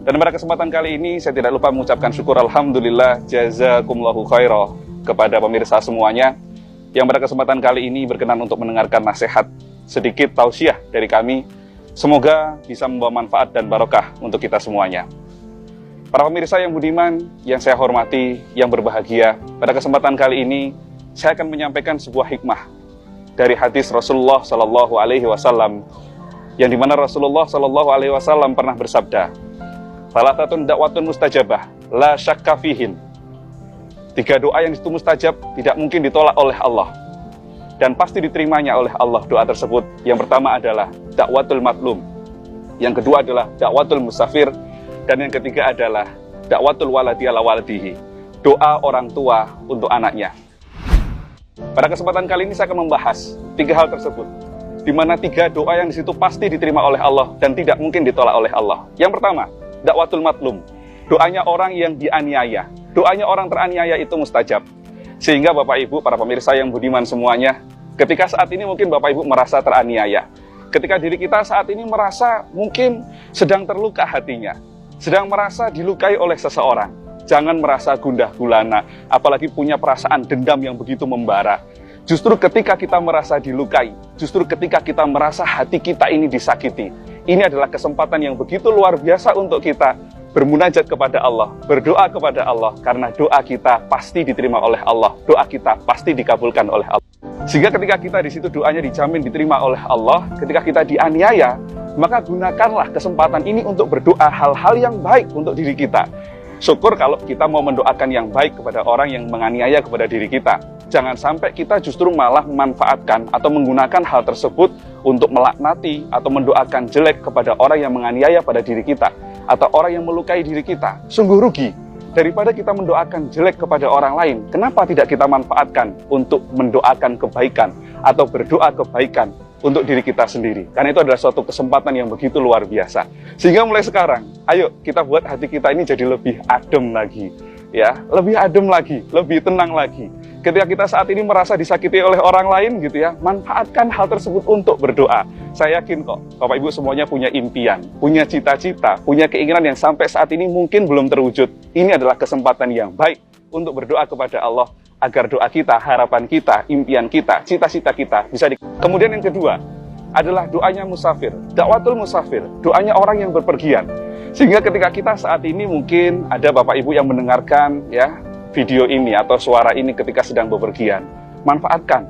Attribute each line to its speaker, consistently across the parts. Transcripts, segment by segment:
Speaker 1: Dan pada kesempatan kali ini saya tidak lupa mengucapkan syukur alhamdulillah jazakumullahu khairah kepada pemirsa semuanya yang pada kesempatan kali ini berkenan untuk mendengarkan nasihat sedikit tausiah dari kami. Semoga bisa membawa manfaat dan barokah untuk kita semuanya. Para pemirsa yang budiman, yang saya hormati, yang berbahagia, pada kesempatan kali ini saya akan menyampaikan sebuah hikmah dari hadis Rasulullah Sallallahu Alaihi Wasallam, yang dimana Rasulullah Sallallahu Alaihi Wasallam pernah bersabda, "Thalathatun da'watun mustajabah, la syakka fihin." 3 doa yang itu mustajab, tidak mungkin ditolak oleh Allah, dan pasti diterimanya oleh Allah doa tersebut. Yang pertama adalah dakwatul matlum, yang kedua adalah dakwatul musafir, dan yang ketiga adalah dakwatul waladi ala waladihi, doa orang tua untuk anaknya. Pada kesempatan kali ini saya akan membahas 3 hal tersebut, di mana 3 doa yang di situ pasti diterima oleh Allah dan tidak mungkin ditolak oleh Allah. Yang pertama, dakwatul matlum, doanya orang yang dianiaya. Doanya orang teraniaya itu mustajab. Sehingga Bapak Ibu, para pemirsa yang budiman semuanya, ketika saat ini mungkin Bapak Ibu merasa teraniaya, ketika diri kita saat ini merasa mungkin sedang terluka hatinya, sedang merasa dilukai oleh seseorang, jangan merasa gundah gulana, apalagi punya perasaan dendam yang begitu membara. Justru ketika kita merasa dilukai, justru ketika kita merasa hati kita ini disakiti, ini adalah kesempatan yang begitu luar biasa untuk kita bermunajat kepada Allah, berdoa kepada Allah, karena doa kita pasti diterima oleh Allah, doa kita pasti dikabulkan oleh Allah. Sehingga ketika kita di situ doanya dijamin diterima oleh Allah, ketika kita dianiaya, maka gunakanlah kesempatan ini untuk berdoa hal-hal yang baik untuk diri kita. Syukur kalau kita mau mendoakan yang baik kepada orang yang menganiaya kepada diri kita. Jangan sampai kita justru malah memanfaatkan atau menggunakan hal tersebut untuk melaknati atau mendoakan jelek kepada orang yang menganiaya pada diri kita, atau orang yang melukai diri kita. Sungguh rugi. Daripada kita mendoakan jelek kepada orang lain, kenapa tidak kita manfaatkan untuk mendoakan kebaikan atau berdoa kebaikan untuk diri kita sendiri? Karena itu adalah suatu kesempatan yang begitu luar biasa. Sehingga mulai sekarang, ayo kita buat hati kita ini jadi lebih adem lagi, ya, lebih adem lagi, lebih tenang lagi. Ketika kita saat ini merasa disakiti oleh orang lain gitu ya, manfaatkan hal tersebut untuk berdoa. Saya yakin kok, Bapak Ibu semuanya punya impian, punya cita-cita, punya keinginan yang sampai saat ini mungkin belum terwujud. Ini adalah kesempatan yang baik untuk berdoa kepada Allah, agar doa kita, harapan kita, impian kita, cita-cita kita bisa Kemudian yang kedua adalah doanya musafir, dakwatul musafir, doanya orang yang berpergian. Sehingga ketika kita saat ini mungkin ada Bapak Ibu yang mendengarkan ya video ini atau suara ini ketika sedang bepergian, manfaatkan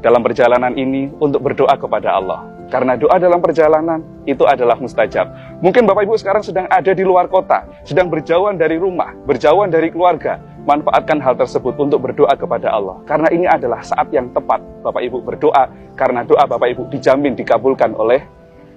Speaker 1: dalam perjalanan ini untuk berdoa kepada Allah. Karena doa dalam perjalanan itu adalah mustajab. Mungkin Bapak Ibu sekarang sedang ada di luar kota, sedang berjauhan dari rumah, berjauhan dari keluarga. Manfaatkan hal tersebut untuk berdoa kepada Allah. Karena ini adalah saat yang tepat Bapak Ibu berdoa, karena doa Bapak Ibu dijamin dikabulkan oleh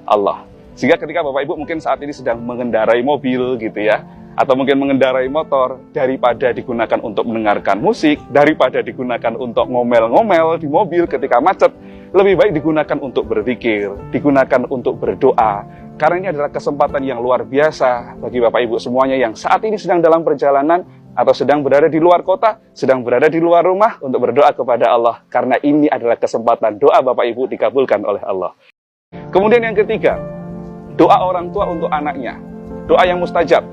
Speaker 1: Allah. Sehingga ketika Bapak Ibu mungkin saat ini sedang mengendarai mobil gitu ya, atau mungkin mengendarai motor, daripada digunakan untuk mendengarkan musik, daripada digunakan untuk ngomel-ngomel di mobil ketika macet, lebih baik digunakan untuk berzikir, digunakan untuk berdoa. Karena ini adalah kesempatan yang luar biasa bagi Bapak Ibu semuanya yang saat ini sedang dalam perjalanan atau sedang berada di luar kota, sedang berada di luar rumah untuk berdoa kepada Allah. Karena ini adalah kesempatan doa Bapak Ibu dikabulkan oleh Allah. Kemudian yang ketiga, doa orang tua untuk anaknya, doa yang mustajab.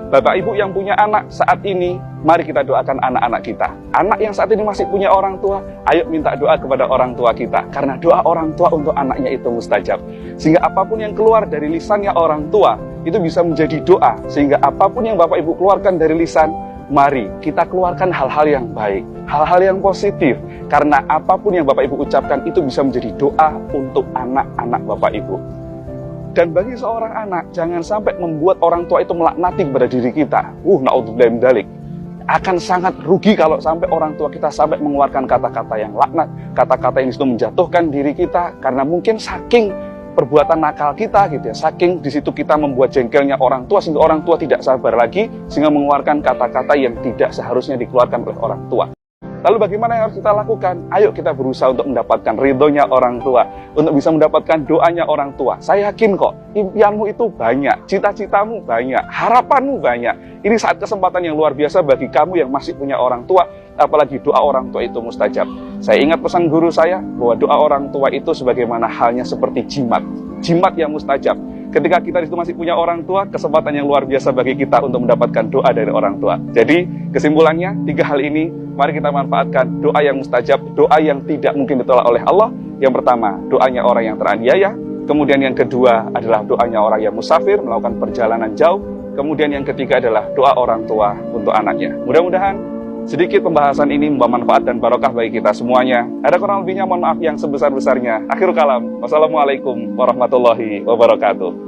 Speaker 1: Bapak Ibu yang punya anak saat ini, mari kita doakan anak-anak kita. Anak yang saat ini masih punya orang tua, ayo minta doa kepada orang tua kita. Karena doa orang tua untuk anaknya itu mustajab. Sehingga apapun yang keluar dari lisannya orang tua, itu bisa menjadi doa. Sehingga apapun yang Bapak Ibu keluarkan dari lisan, mari kita keluarkan hal-hal yang baik, hal-hal yang positif. Karena apapun yang Bapak Ibu ucapkan, itu bisa menjadi doa untuk anak-anak Bapak Ibu. Dan bagi seorang anak, jangan sampai membuat orang tua itu melaknati kepada diri kita. Na'udzubillah min dzalik. Akan sangat rugi kalau sampai orang tua kita sampai mengeluarkan kata-kata yang laknat, kata-kata yang itu menjatuhkan diri kita, karena mungkin saking perbuatan nakal kita gitu ya, saking di situ kita membuat jengkelnya orang tua, sehingga orang tua tidak sabar lagi, sehingga mengeluarkan kata-kata yang tidak seharusnya dikeluarkan oleh orang tua. Lalu bagaimana yang harus kita lakukan? Ayo kita berusaha untuk mendapatkan ridhonya orang tua, untuk bisa mendapatkan doanya orang tua. Saya yakin kok, impianmu itu banyak, cita-citamu banyak, harapanmu banyak. Ini saat kesempatan yang luar biasa bagi kamu yang masih punya orang tua, apalagi doa orang tua itu mustajab. Saya ingat pesan guru saya, bahwa doa orang tua itu sebagaimana halnya seperti jimat. Jimat yang mustajab. ketika kita di situ masih punya orang tua, kesempatan yang luar biasa bagi kita untuk mendapatkan doa dari orang tua. Jadi kesimpulannya, 3 hal ini mari kita manfaatkan doa yang mustajab, doa yang tidak mungkin ditolak oleh Allah. Yang pertama, doanya orang yang teraniaya. Kemudian yang kedua adalah doanya orang yang musafir, melakukan perjalanan jauh. Kemudian yang ketiga adalah doa orang tua untuk anaknya. Mudah-mudahan sedikit pembahasan ini membawa manfaat dan barokah bagi kita semuanya. Ada kurang lebihnya mohon maaf yang sebesar-besarnya. Akhirul kalam. Wassalamualaikum warahmatullahi wabarakatuh.